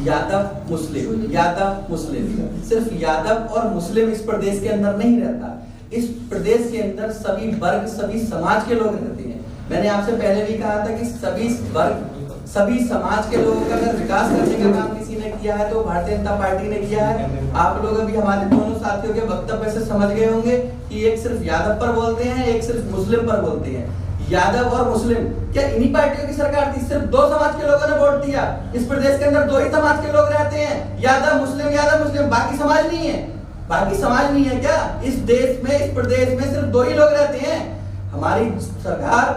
यादव मुस्लिम, यादव मुस्लिम, सिर्फ यादव और मुस्लिम इस प्रदेश के अंदर नहीं रहता। इस प्रदेश के अंदर सभी वर्ग, सभी समाज के लोग रहते हैं। मैंने आपसे पहले भी कहा था कि सभी वर्ग, सभी समाज के लोगों का अगर विकास करने का काम किसी ने किया है तो भारतीय जनता पार्टी ने किया है। आप लोग अभी हमारे दोनों साथियों के वक्तव्य से समझ गए होंगे कि एक सिर्फ यादव पर बोलते हैं, एक सिर्फ मुस्लिम पर बोलते हैं। यादव और मुस्लिम, क्या इन्हीं पार्टियों की सरकार थी? सिर्फ दो समाज के लोगों ने वोट दिया। इस प्रदेश के अंदर दो ही समाज के लोग रहते हैं, यादव मुस्लिम, यादव मुस्लिम, बाकी समाज नहीं है। बाकी समाज नहीं है क्या? इस देश में, इस प्रदेश में सिर्फ दो ही लोग रहते हैं। हमारी सरकार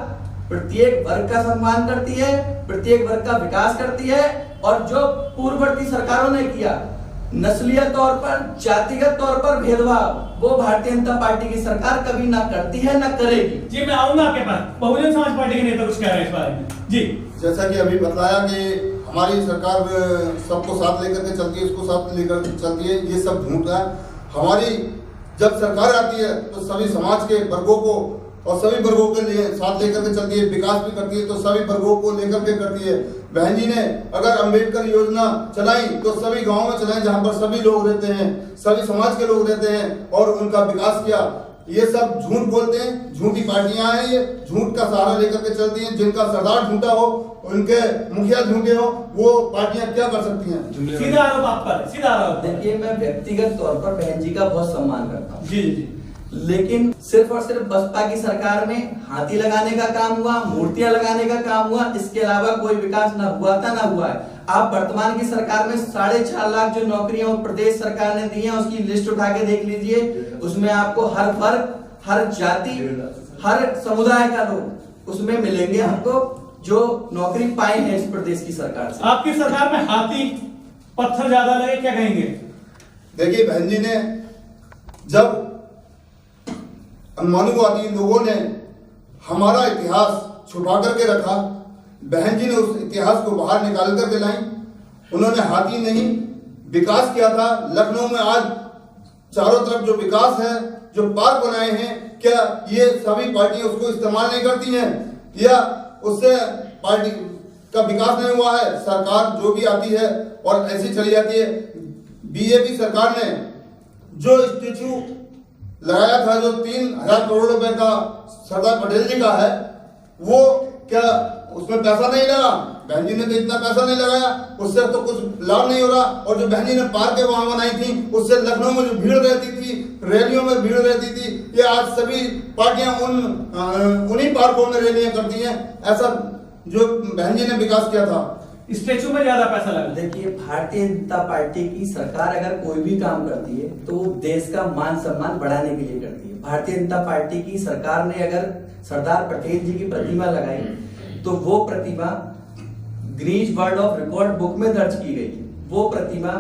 प्रत्येक वर्ग का सम्मान करती है, प्रत्येक वर्ग का विकास करती है, और जो पूर्ववर्ती सरकारों ने किया नस्लीय तौर पर, जातिगत तौर पर भेदभाव, वो भारतीय जनता पार्टी की सरकार कभी ना करती है ना करेगी।
जी मैं आऊंगा आपके पास। बहुजन समाज पार्टी के नेता कुछ कह रहे हैं इस बारे में जी।
जैसा कि अभी बताया कि हमारी सरकार सबको साथ लेकर के चलती है, इसको साथ लेकर चलती है, ये सब झूठ है। हमारी जब सरकार आती है तो सभी समाज के वर्गों को और सभी वर्गों के लिए साथ लेकर के चलती है, विकास भी करती है, तो सभी वर्गों को लेकर के करती है। बहन जी ने अगर अंबेडकर योजना चलाई तो सभी गांव में चलाई जहां पर सभी लोग रहते हैं, सभी समाज के लोग रहते हैं, और उनका विकास किया। ये सब झूठ बोलते हैं, झूठी पार्टियां हैं, ये झूठ का सहारा लेकर के चलती हैं। जिनका सरदार झूठा हो, उनके मुखिया झूठे हो, वो पार्टियां क्या कर सकती हैं?
सीधा आरोप आप पर, सीधा आरोप।
देखिए, मैं व्यक्तिगत तौर पर बहन जी का बहुत सम्मान करता हूँ
जी जी,
लेकिन सिर्फ और सिर्फ बसपा की सरकार में हाथी लगाने का काम हुआ, मूर्तियां लगाने का काम हुआ, इसके अलावा कोई विकास ना हुआ था ना हुआ है। आप वर्तमान की सरकार में 4.5 लाख जो नौकरियां प्रदेश सरकार ने दी हैं, उसकी लिस्ट उठा के देख लीजिए। उसमें आपको हर वर्ग, हर जाति, हर समुदाय का लोग उसमें मिलेंगे आपको जो नौकरी पाए हैं इस प्रदेश की सरकार से।
आपकी सरकार में हाथी पत्थर ज्यादा लगे, क्या कहेंगे?
देखिए, बहन जी ने जब अनुमानवादी लोगों ने हमारा इतिहास छुपा करके रखा, बहन जी ने उस इतिहास को बाहर निकाल करके लाई। उन्होंने हाथी नहीं, विकास किया था। लखनऊ में आज चारों तरफ जो विकास है, जो पार्क बनाए हैं, क्या ये सभी पार्टियां उसको इस्तेमाल नहीं करती हैं, या उससे पार्टी का विकास नहीं हुआ है? सरकार जो भी आती है और ऐसी चली जाती है। बीजेपी सरकार ने जो स्टेचू लगाया था, जो 3,000 करोड़ रुपए का सरदार पटेल जी का है, वो क्या उसमें पैसा नहीं लगा? बहन जी ने तो इतना पैसा नहीं लगाया, उससे तो कुछ लाभ नहीं हो रहा। और जो बहन जी ने पार्क वहां बनाई थी, उससे लखनऊ में जो भीड़ रहती थी, रैलियों में भीड़ रहती थी, ये आज सभी पार्टियां उन्हीं पार्कों में रैलियां करती हैं। ऐसा जो बहन जी ने विकास किया था,
स्टेचू में ज्यादा पैसा लगा।
देखिए, भारतीय जनता पार्टी की सरकार अगर कोई भी काम करती है तो देश का मान सम्मान बढ़ाने के लिए करती है। भारतीय जनता पार्टी की सरकार ने अगर सरदार पटेल जी की प्रतिमा लगाई तो वो प्रतिमा Guinness world of record book में दर्ज की गई। वो प्रतिमा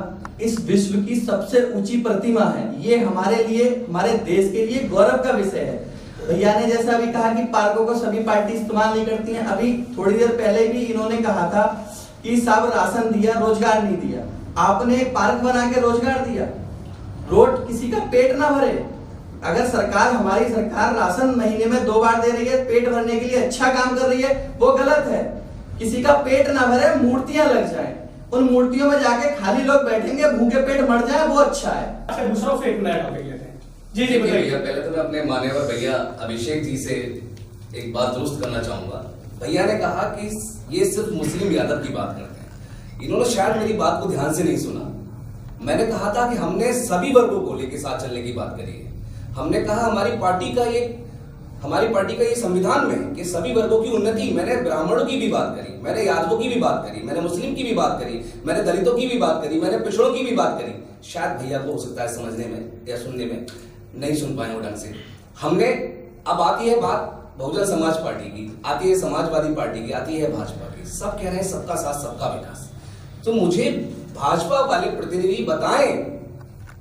इस विश्व की सबसे ऊंची प्रतिमा है। ये हमारे लिए, हमारे देश के लिए गौरव का विषय है। भैया ने जैसा अभी कहा कि पार्कों को सभी पार्टी इस्तेमाल नहीं करती हैं, अभी थोड़ी देर पहले भी इन्होंने कहा था कि सब राशन दिया, रोजगार नहीं दिया। आपने पार्क बना के रोजगार दिया, रोड किसी का पेट ना भरे। अगर सरकार, हमारी सरकार राशन महीने में 2 बार दे रही है, पेट भरने के लिए अच्छा काम कर रही है, वो गलत है। किसी का पेट ना भरे, मूर्तियां लग जाएं, उन मूर्तियों में जाके खाली लोग बैठेंगे, भूखे पेट मर जाए, वो अच्छा है।
अच्छा, दूसरों से एक नया टॉपिक लेते हैं। जी जी
देखिए
बताइए।
भैया, पहले तो मैं अपने मान्यवर भैया अभिषेक जी से एक बात दुरुस्त करना चाहूंगा। भैया ने कहा कि ये सिर्फ मुस्लिम यादव की बात करते हैं। इन्होंने शायद मेरी बात को ध्यान से नहीं सुना। मैंने कहा था कि हमने सभी वर्गों को लेकर साथ चलने की बात करी है। हमने कहा हमारी पार्टी का ये संविधान में है कि सभी वर्गों की उन्नति। मैंने ब्राह्मणों की भी बात करी, मैंने यादवों की भी बात करी, मैंने मुस्लिम की भी बात करी, मैंने दलितों की भी बात करी, मैंने पिछड़ों की भी बात करी। शायद भैया को हो सकता है समझने में या सुनने में नहीं सुन पाए वो ढंग से। हमने, अब आती है बात बहुजन समाज पार्टी की, आती है समाजवादी पार्टी की, आती है भाजपा की। सब कह रहे हैं सबका साथ सबका विकास। तो मुझे भाजपा वाले प्रतिनिधि बताएं,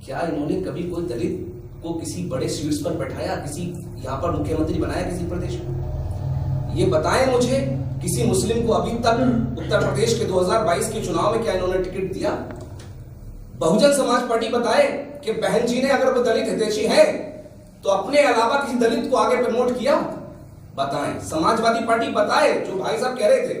क्या इन्होंने कभी कोई दलित को किसी बड़े सीट्स पर बैठाया, किसी यहाँ पर मुख्यमंत्री बनाया किसी प्रदेश में? ये बताएं मुझे, किसी मुस्लिम को अभी तक उत्तर प्रदेश के 2022 के चुनाव में क्या इन्होंने टिकट दिया? बहुजन समाज पार्टी बताए कि बहन जी ने, अगर वो दलित हितैषी है तो अपने अलावा किसी दलित को आगे प्रमोट किया? बताएं। समाजवादी पार्टी बताए, जो भाई साहब कह रहे थे,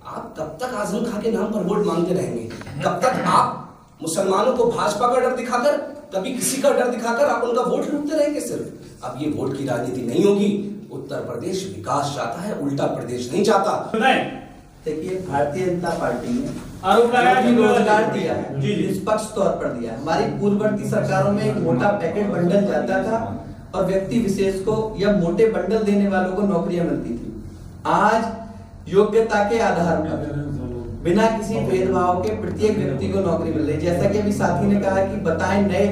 आप कब तक आजम खां के नाम पर वोट मांगते रहेंगे? कब तक आप मुसलमानों को भाजपा का डर दिखाकर, कभी किसी का डर दिखाकर आप उनका वोट लूटते रहेंगे सिर्फ? अब ये वोट की राजनीति नहीं होगी। उत्तर प्रदेश विकास चाहता है, उल्टा प्रदेश नहीं चाहता।
देखिए, भारतीय जनता पार्टी ने
आरोप लगाया
कि रोजगार दिया है,
जी जी,
निष्पक्ष तौर पर दिया है। हमारी पूर्ववर्ती सरकारों में एक मोटा पैकेट बंडल जाता था और व्यक्ति विशेष को या मोटे बंडल देने वालों को नौकरियां मिलती थी। आज योग्यता के आधार पर बिना किसी भेदभाव के प्रत्येक व्यक्ति को नौकरी मिल रही है। जैसा कि अभी साथी ने कहा कि बताएं, नए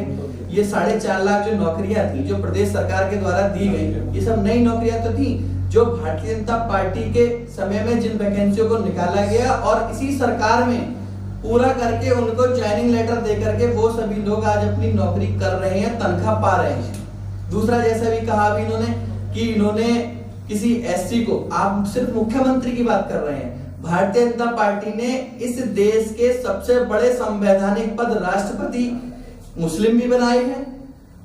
ये 4.5 लाख जो नौकरियां थी, जो प्रदेश सरकार के द्वारा दी गई, ये सब नई नौकरियां तो थी जो भारतीय जनता पार्टी के समय में जिन वैकेंसियों को निकाला गया और इसी सरकार में पूरा करके उनको ज्वाइनिंग लेटर दे करके वो सभी लोग आज अपनी नौकरी कर रहे हैं, तनख्वाह पा रहे हैं। दूसरा, जैसा भी कहा अभी इन्होंने कि इन्होंने किसी एससी को, आप सिर्फ मुख्यमंत्री की बात कर रहे हैं। भारतीय जनता पार्टी ने इस देश के सबसे बड़े संवैधानिक पद राष्ट्रपति मुस्लिम भी बनाए हैं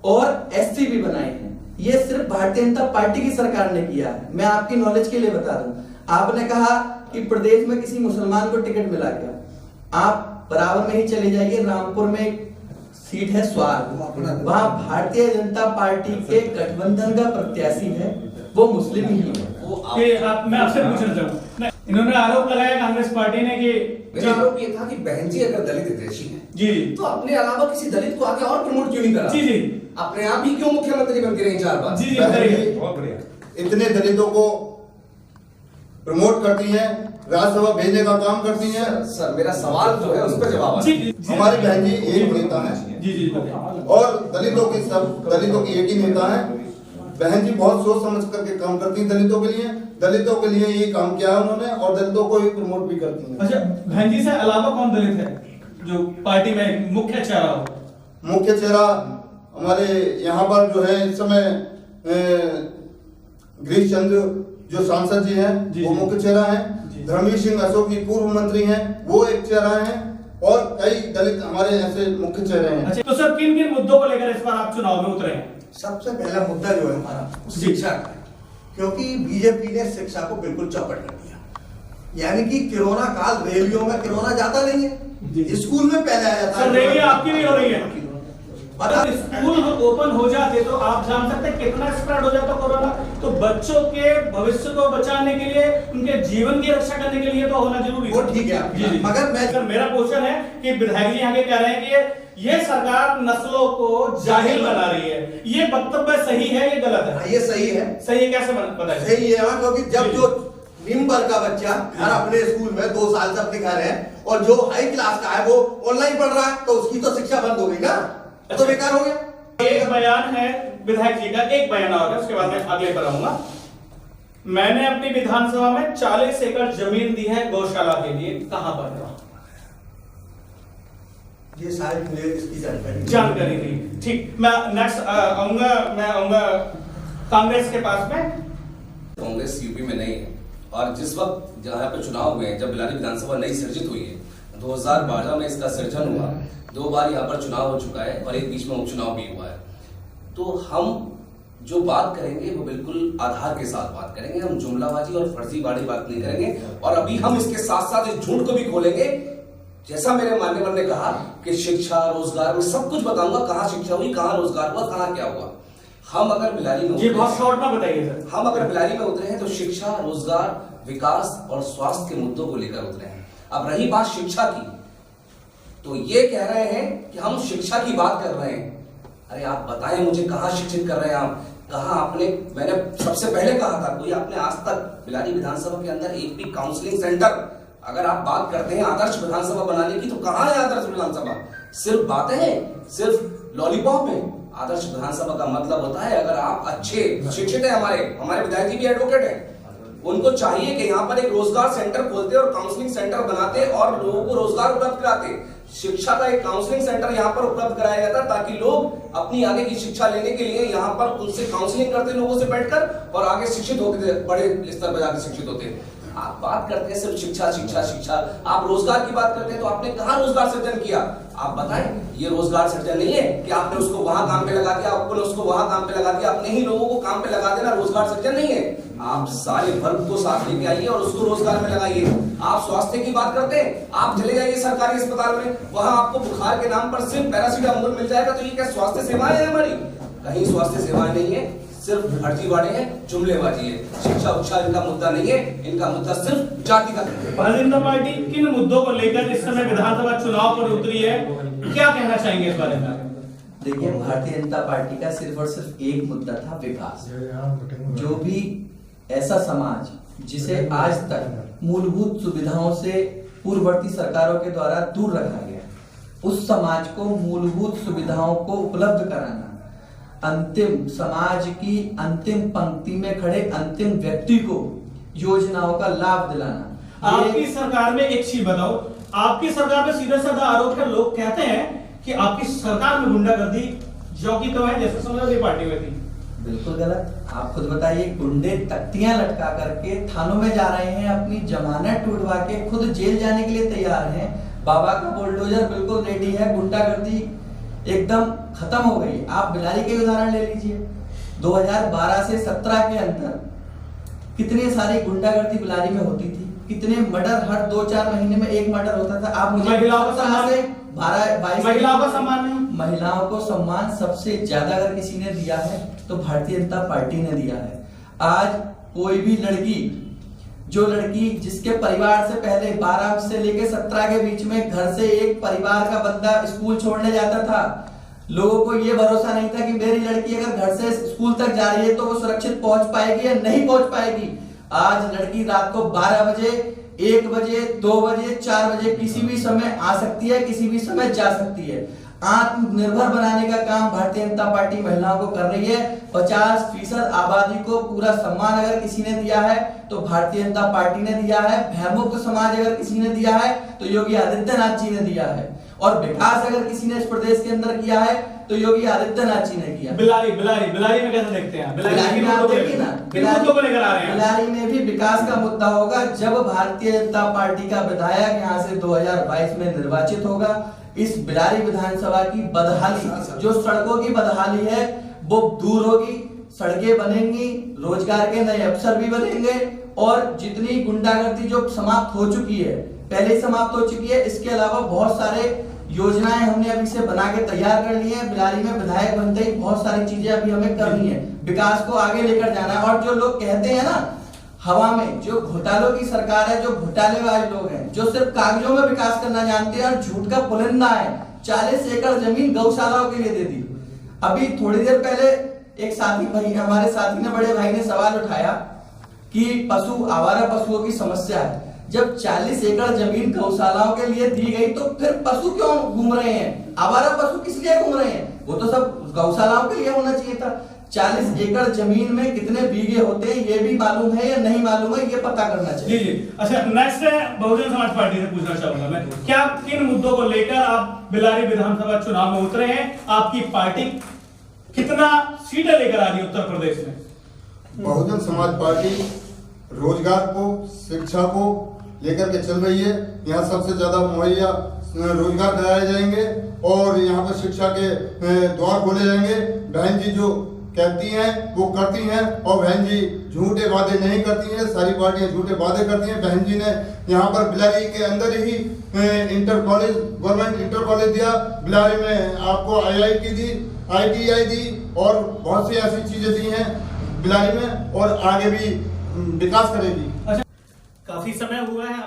और एससी भी बनाए हैं। ये सिर्फ भारतीय जनता पार्टी की सरकार ने किया है। मैं आपकी नॉलेज के लिए बता दूं, आपने कहा कि प्रदेश में किसी मुसलमान को टिकट मिला क्या? आप बराबर में ही चले जाइए, रामपुर में एक सीट है स्वार, वहां भारतीय जनता पार्टी के गठबंधन का प्रत्याशी है, वो मुस्लिम ही है।
मैं आपसे पूछना चाहूँ, इन्होंने आरोप लगाया कांग्रेस पार्टी ने कि
मेरा आरोप ये था कि बहन जी अगर दलित हितैषी है
जी
तो अपने अलावा किसी दलित को आगे और प्रमोट क्यों नहीं करा?
जी जी,
अपने आप ही क्यों मुख्यमंत्री बनती रही 4 बार?
जी जी,
बहन
बताइए।
जी इतने दलितों को प्रमोट करती हैं, राज्यसभा भेजने का काम करती हैं।
सर मेरा सवाल जो है उस पर जवाब
जी
है।
जी,
हमारी बहन जी एक नेता है
जी जी बताइए।
और दलितों की एक ही नेता है। बहन जी बहुत सोच समझ करके काम करती हैं दलितों के लिए ये काम किया है उन्होंने और दलितों को ही प्रमोट भी करती हैं।
अच्छा, बहन जी से अलावा कौन दलित है जो पार्टी में मुख्य चेहरा हो?
मुख्य चेहरा हमारे यहाँ पर जो है इस समय गिरीश चंद्र जो सांसद जी हैं
जी,
वो
जी।
मुख्य चेहरा हैं। धर्मवीर सिंह अशोक जी पूर्व मंत्री हैं, वो एक चेहरा हैं और कई दलित हमारे ऐसे मुख्य चेहरे हैं।
अच्छा, तो सर किन किन मुद्दों को लेकर इस बार आप चुनाव में उतरे हैं?
सबसे पहला मुद्दा जो है हमारा शिक्षा का है, क्योंकि बीजेपी ने शिक्षा को बिल्कुल चौपट कर दिया। यानी कि कोरोना काल रैलियों में कोरोना जाता नहीं
जी।
है, स्कूल में पहले आ जाता
सर रैली आपकी भी हो रही है।
पता
अगर स्कूल ओपन हो जाते तो आप जान सकते हैं कितना स्प्रेड हो जाता कोरोना। तो बच्चों के भविष्य को बचाने के लिए, उनके जीवन की रक्षा करने के लिए तो होना जरूरी है।
वो ठीक है
जी जी,
मगर
मेरा क्वेश्चन है कि विधायक जी आगे कह रहे हैं कि ये सरकार नस्लों को जाहिल बना रही है, ये वक्तव्य सही है ये गलत है?
ये सही है।
सही है कैसे बताइए?
सही है क्योंकि जब
जी।
जो निम्न वर्ग का बच्चा घर अपने स्कूल में 2 साल से अपने घर है और जो हाई क्लास का है वो ऑनलाइन पढ़ रहा है तो उसकी तो शिक्षा बंद हो गई ना, तो बेकार हो गया।
एक बयान है विधायक जी का, एक बयान और है, उसके बाद मैं अगले पर आऊंगा। मैंने अपनी विधानसभा में 40 एकड़ जमीन दी है गौशाला के लिए, कहां पर?
ये सारी मुझे इसकी
जानकारी दी। ठीक, मैं नेक्स्ट आऊंगा कांग्रेस के पास में।
कांग्रेस यूपी में नहीं है, और जिस वक्त जहाँ पे चुनाव हुए हैं, जब बिलारी विधानसभा नई सृजित हुई है, 2012 में इसका सृजन हुआ, 2 बार यहाँ पर चुनाव हो चुका है और एक बीच में उपचुनाव भी हुआ है। तो हम जो बात करेंगे वो बिल्कुल आधार के साथ बात करेंगे, हम जुमलाबाजी और फर्जीवाड़ी बात नहीं करेंगे। और अभी हम इसके साथ साथ इस झूठ को भी खोलेंगे, जैसा मेरे मान्यवर ने कहा कि शिक्षा रोजगार में सब कुछ बताऊंगा, कहाँ शिक्षा हुई, कहाँ रोजगार हुआ, कहाँ क्या हुआ। हम अगर बिलारी में
जी बहुत शॉर्ट में बताइए सर।
हम अगर बिलारी में उतरे हैं तो शिक्षा, रोजगार, विकास और स्वास्थ्य के मुद्दों को लेकर उतरे हैं। अब रही बात शिक्षा की, तो ये कह रहे हैं कि हम शिक्षा की बात कर रहे हैं। अरे आप बताएं मुझे, कहाँ शिक्षित कर रहे हैं आप, कहाँ आपने, मैंने सबसे पहले कहा था, कोई आपने आज तक बिलारी विधानसभा के अंदर एक भी काउंसलिंग सेंटर, अगर आप बात करते हैं आदर्श विधानसभा बनाने की, तो कहाँ है आदर्श विधानसभा? सिर्फ बातें हैं, सिर्फ लॉलीपॉप है। आदर्श विधानसभा का मतलब होता है अगर आप अच्छे शिक्षित है, हमारे विधायक जी भी एडवोकेट है, उनको चाहिए कि यहाँ पर एक रोजगार सेंटर खोलते और काउंसलिंग सेंटर बनाते और लोगों को रोजगार उपलब्ध कराते। शिक्षा का एक काउंसलिंग सेंटर यहाँ पर उपलब्ध कराया जाता ताकि लोग अपनी आगे की शिक्षा लेने के लिए यहाँ पर उनसे काउंसलिंग करते लोगों से बैठकर और आगे शिक्षित होते, बड़े स्तर पर जाकर शिक्षित होते। आप बात करते हैं सिर्फ शिक्षा शिक्षा शिक्षा, आप रोजगार की बात करते हैं तो आपने कहाँ रोजगार सृजन किया? आप बताएं। ये रोजगार सृजन नहीं है कि आपने उसको वहां काम पे लगा दिया, आपने उसको वहां काम पे लगा दिया, अपने ही लोगों को काम पे लगा देना रोजगार सृजन नहीं है। आप सारे वर्ग को साथ लेके आइए और उसको रोजगार में लगाइए। आप स्वास्थ्य की बात करते हैं, आप चले जाइए सरकारी अस्पताल में, वहां आपको बुखार के नाम पर सिर्फ पैरासीटामोल मिल जाएगा। तो ये क्या स्वास्थ्य सेवाएं है हमारी? कहीं स्वास्थ्य सेवाएं नहीं है, सिर्फ फर्जीवाड़े हैं, जुमलेबाजी है। शिक्षा उच्छा इनका मुद्दा नहीं है, इनका मुद्दा सिर्फ जाति का है।
भारतीय जनता पार्टी किन मुद्दों को लेकर इस समय विधानसभा चुनाव पर उतरी है, क्या कहना चाहेंगे इस बारे में?
देखिए, भारतीय जनता पार्टी का सिर्फ और सिर्फ एक मुद्दा था, विकास। जो भी ऐसा समाज जिसे आज तक मूलभूत सुविधाओं से पूर्ववर्ती सरकारों के द्वारा दूर रखा गया, उस समाज को मूलभूत सुविधाओं को उपलब्ध कराना, अंतिम समाज की अंतिम पंक्ति में खड़े अंतिम व्यक्ति को योजनाओं का लाभ दिलाना।
आपकी सरकार में एक चीज बताओ, आपकी सरकार में सीधा साधा आरोप कर लोग कहते हैं कि आपकी सरकार में गुंडागर्दी जो की तो है जैसे समाजवादी पार्टी में थी।
बिल्कुल गलत। आप खुद बताइए, गुंडे तख्तियां लटका करके थानों में जा रहे हैं, अपनी जमानत टूटवा के खुद जेल जाने के लिए तैयार हैं। बाबा का बुलडोजर बिल्कुल रेडी है, गुंडागर्दी एकदम खत्म हो गई। आप बिलारी के उदाहरण ले लीजिए, 2012 से 17 के अंदर कितनी सारी गुंडागर्दी बिलारी में होती थी, कितने मर्डर, हर 2-4 महीने में एक मर्डर होता था। आप मुझे
महिलाओं को सम्मान,
12-22
महिलाओं को सम्मान नहीं,
महिलाओं को सम्मान सबसे ज्यादा अगर किसी ने दिया है तो भारतीय जनता पार्टी ने दिया है। आज कोई भी लड़की, जो लड़की जिसके परिवार से पहले 12 से लेकर 17 के बीच में घर से एक परिवार का बंदा स्कूल छोड़ने जाता था, लोगों को ये भरोसा नहीं था कि मेरी लड़की अगर घर से स्कूल तक जा रही है तो वो सुरक्षित पहुंच पाएगी या नहीं पहुंच पाएगी। आज लड़की रात को 12 बजे, 1 बजे, 2 बजे, 4 बजे किसी भी समय आ सकती है, किसी भी समय जा सकती है। आत्मनिर्भर बनाने का काम भारतीय जनता पार्टी महिलाओं को कर रही है। 50% आबादी को पूरा सम्मान अगर किसी ने दिया है तो भारतीय जनता पार्टी ने दिया है। भयमुक्त समाज अगर किसी ने दिया है तो योगी आदित्यनाथ जी ने दिया है। और विकास अगर किसी ने इस प्रदेश के अंदर किया है तो योगी आदित्यनाथ जी ने किया।
बिलारी में कैसे देखते हैं? बिलारी में आप देखिए ना, बिलारी
में भी विकास का मुद्दा होगा। जब भारतीय जनता पार्टी का विधायक यहाँ से 2022 में निर्वाचित होगा, इस बिलारी विधानसभा की बदहाली, जो सड़कों की बदहाली है, वो दूर होगी, सड़कें बनेंगी, रोजगार के नए अवसर भी बनेंगे और जितनी गुंडागर्दी जो समाप्त हो चुकी है, पहले ही समाप्त हो चुकी है, इसके अलावा बहुत सारे योजनाएं हमने अभी से बना के तैयार कर ली है। बिलारी में विधायक बनते ही बहुत सारी चीजें अभी हमें करनी है, विकास को आगे लेकर जाना है। और जो लोग कहते हैं ना हवा में, जो घोटालों की सरकार है, जो घोटाले वाले लोग हैं, जो सिर्फ कागजों में विकास करना जानते हैं और झूठ का पुलिंदा है, 40 एकड़ जमीन गौशालाओं के लिए दे दी। अभी थोड़ी देर पहले एक साथी भाई, हमारे साथी ने, बड़े भाई ने सवाल उठाया कि पशु, आवारा पशुओं की समस्या है। जब 40 एकड़ जमीन गौशालाओं के लिए दी गई तो फिर पशु क्यों घूम रहे हैं? आवारा पशु किस लिए घूम रहे हैं? वो तो सब गौशालाओं के लिए होना चाहिए था। 40 एकड़ जमीन में कितने बीघे होते हैं ये भी मालूम है या नहीं मालूम है, ये पता करना
जी
चाहिए।
जी। अच्छा, नेक्स्ट है बहुजन समाज पार्टी से पूछना चाहूंगा मैं, क्या किन मुद्दों को लेकर आप बिलारी विधानसभा चुनाव में उतरे हैं? आपकी पार्टी कितना सीटें लेकर आ रही है उत्तर प्रदेश में?
बहुजन समाज पार्टी रोजगार को, शिक्षा को लेकर के चल रही है। यहाँ सबसे ज्यादा मुहैया रोजगार दिलाए जाएंगे और यहाँ पर शिक्षा के द्वार खोले जाएंगे। बहन जी जो कहती हैं वो करती हैं और बहन जी झूठे वादे नहीं करती हैं। सारी पार्टियां झूठे वादे करती हैं। बहन जी ने यहाँ पर बिलारी के अंदर ही inter college, government inter college दिया, बिलारी में आपको IIT दी, ITI दी और बहुत सी ऐसी चीजें दी हैं बिलारी में और आगे भी विकास करेगी।
अच्छा, काफी समय हुआ है